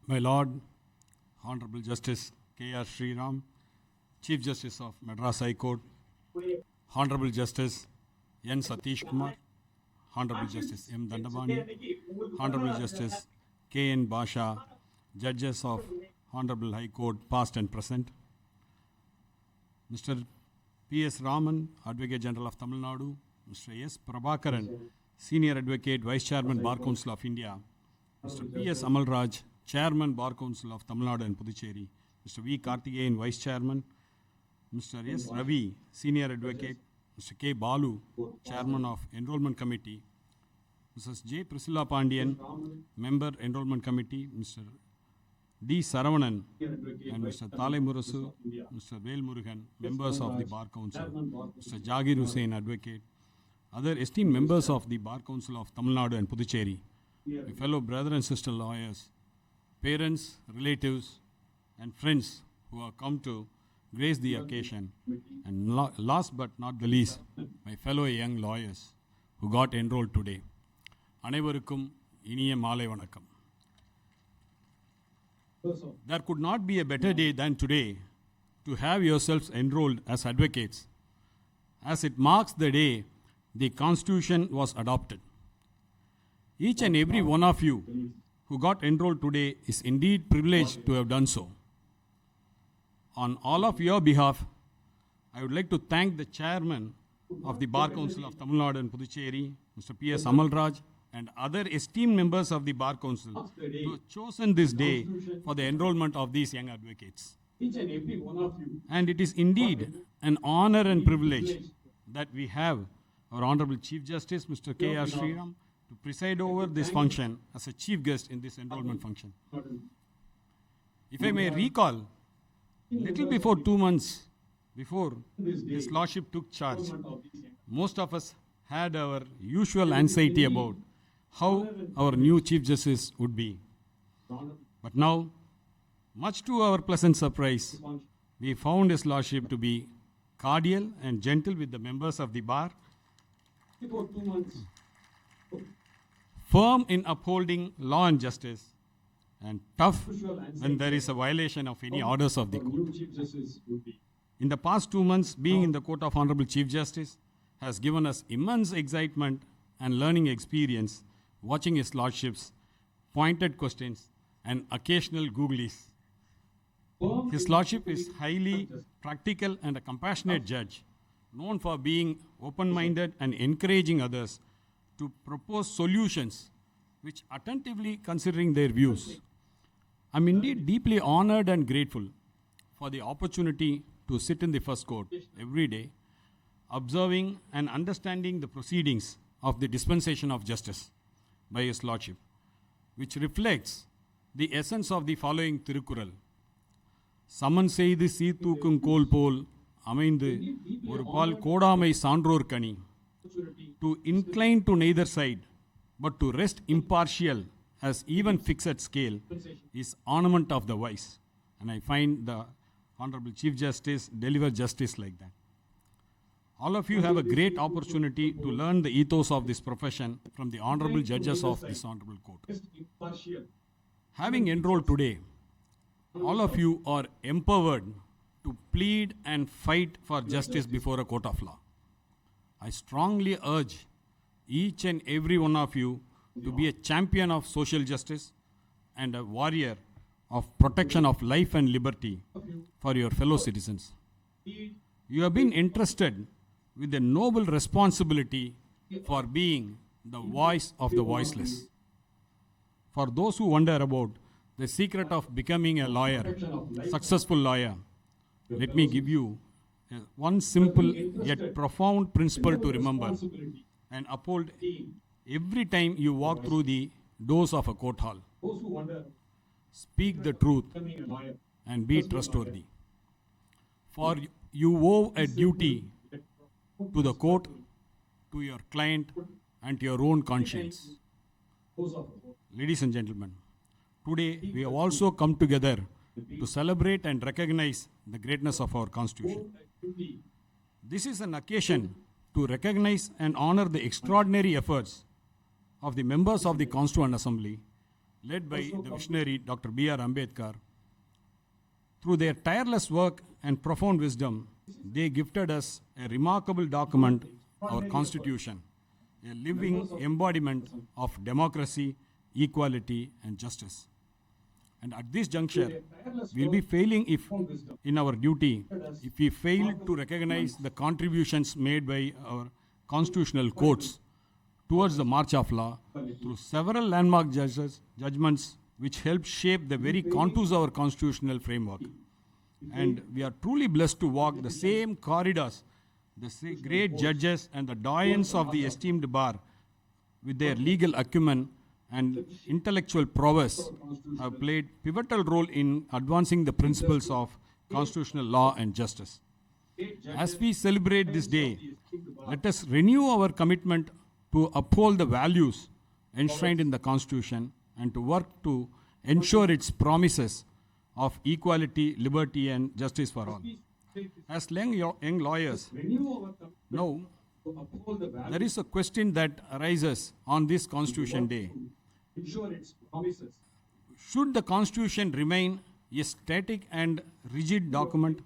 My Lord, Honorable Justice K.R. Sriram, Chief Justice of Madras High Court, Honorable Justice N. Satish Kumar, Honorable Justice M. Dandabani, Honorable Justice K.N. Basha, Judges of Honorable High Court, past and present, Mr. P.S. Raman, Advocate General of Tamil Nadu, Mr. S. Prabakar, Senior Advocate, Vice Chairman, Bar Council of India, Mr. P.S. Amalraj, Chairman, Bar Council of Tamil Nadu and Puducherry, Mr. V. Karthikeyan, Vice Chairman, Mr. S. Ravi, Senior Advocate, Mr. K. Balu, Chairman of Enrollment Committee, Mrs. J. Priscilla Pandian, Member, Enrollment Committee, Mr. D. Saravanan, and Mr. Thalai Murasu, Mr. Vel Murugan, Members of the Bar Council, Mr. Jagir Hussain, Advocate, other esteemed members of the Bar Council of Tamil Nadu and Puducherry, my fellow brother and sister lawyers, parents, relatives, and friends who have come to grace the occasion, and last but not the least, my fellow young lawyers who got enrolled today. அனைவருக்கும் இனிய மாலை வணக்கம். There could not be a better day than today to have yourselves enrolled as advocates, as it marks the day the Constitution was adopted. Each and every one of you who got enrolled today is indeed privileged to have done so. On all of your behalf, I would like to thank the Chairman of the Bar Council of Tamil Nadu and Puducherry, Mr. P.S. Amalraj, and other esteemed members of the Bar Council who have chosen this day for the enrollment of these young advocates. Each and every one of you. And it is indeed an honor and privilege that we have our Honorable Chief Justice, Mr. K.R. Sriram, to preside over this function as a chief guest in this enrollment function. If I may recall, little before 2 months before His Lordship took charge, most of us had our usual anxiety about how our new Chief Justice would be. But now, much to our pleasant surprise, we found His Lordship to be cordial and gentle with the members of the bar, firm in upholding law and justice, and tough when there is a violation of any orders of the court. In the past 2 months, being in the court of Honorable Chief Justice has given us immense excitement and learning experience, watching His Lordship's pointed questions and occasional googlies. His Lordship is highly practical and a compassionate judge, known for being open-minded and encouraging others to propose solutions which attentively considering their views. I'm indeed deeply honored and grateful for the opportunity to sit in the first court every day, observing and understanding the proceedings of the dispensation of justice by His Lordship, which reflects the essence of the following Tirukkural. சமன் செய்து சீர்தூக்கும் கோல் போல் அமைந்து ஒரு பால் கோடாமை சான்றோர் கனி. To incline to neither side, but to rest impartial as even fixed scale is ornament of the wise. And I find the Honorable Chief Justice deliver justice like that. All of you have a great opportunity to learn the ethos of this profession from the honorable judges of this honorable court. Having enrolled today, all of you are empowered to plead and fight for justice before a court of law. I strongly urge each and every one of you to be a champion of social justice and a warrior of protection of life and liberty for your fellow citizens. You have been entrusted with a noble responsibility for being the voice of the voiceless. For those who wonder about the secret of becoming a lawyer, successful lawyer, let me give you one simple yet profound principle to remember and uphold every time you walk through the doors of a court hall. Speak the truth and be trustworthy. For you owe a duty to the court, to your client, and to your own conscience. Ladies and gentlemen, today we have also come together to celebrate and recognize the greatness of our Constitution. This is an occasion to recognize and honor the extraordinary efforts of the members of the Constituent Assembly led by the visionary Dr. B.R. Ambedkar. Through their tireless work and profound wisdom, they gifted us a remarkable document, our Constitution, a living embodiment of democracy, equality, and justice. And at this juncture, we'll be failing in our duty if we fail to recognize the contributions made by our constitutional courts towards the march of law through several landmark judgments which helped shape the very contours of our constitutional framework. And we are truly blessed to walk the same corridors the great judges and the doyens of the esteemed bar with their legal acumen and intellectual prowess have played pivotal role in advancing the principles of constitutional law and justice. As we celebrate this day, let us renew our commitment to uphold the values enshrined in the Constitution and to work to ensure its promises of equality, liberty, and justice for all. As young lawyers, now there is a question that arises on this Constitution Day. Should the Constitution remain a static and rigid document,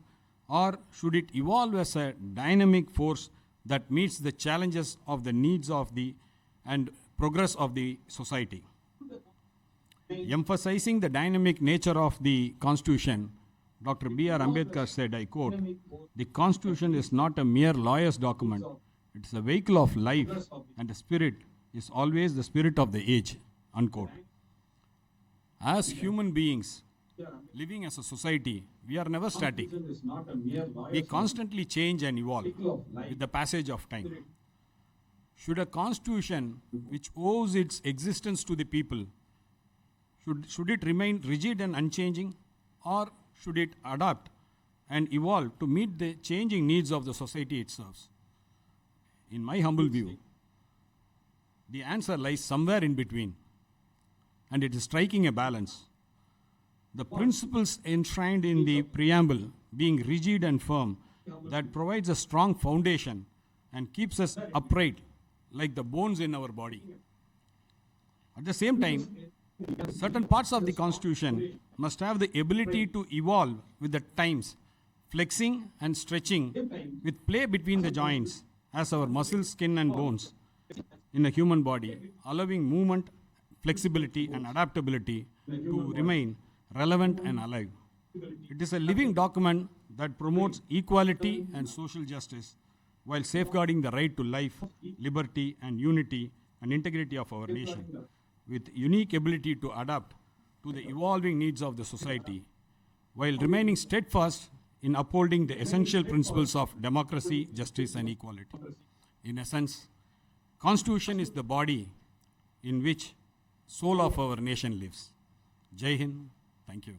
or should it evolve as a dynamic force that meets the challenges of the needs of and progress of the society? Emphasizing the dynamic nature of the Constitution, Dr. B.R. Ambedkar said, I quote, "The Constitution is not a mere lawyer's document. It is a vehicle of life, and the spirit is always the spirit of the age," unquote. As human beings living as a society, we are never static. We constantly change and evolve with the passage of time. Should a constitution which owes its existence to the people, should it remain rigid and unchanging, or should it adapt and evolve to meet the changing needs of the society it serves? In my humble view, the answer lies somewhere in between, and it is striking a balance. The principles enshrined in the preamble being rigid and firm, that provides a strong foundation and keeps us upright like the bones in our body. At the same time, certain parts of the Constitution must have the ability to evolve with the times, flexing and stretching with play between the joints as our muscles, skin, and bones in a human body, allowing movement, flexibility, and adaptability to remain relevant and alive. It is a living document that promotes equality and social justice while safeguarding the right to life, liberty, and unity and integrity of our nation, with unique ability to adapt to the evolving needs of the society, while remaining steadfast in upholding the essential principles of democracy, justice, and equality. In essence, Constitution is the body in which soul of our nation lives. Jai Hind. Thank you.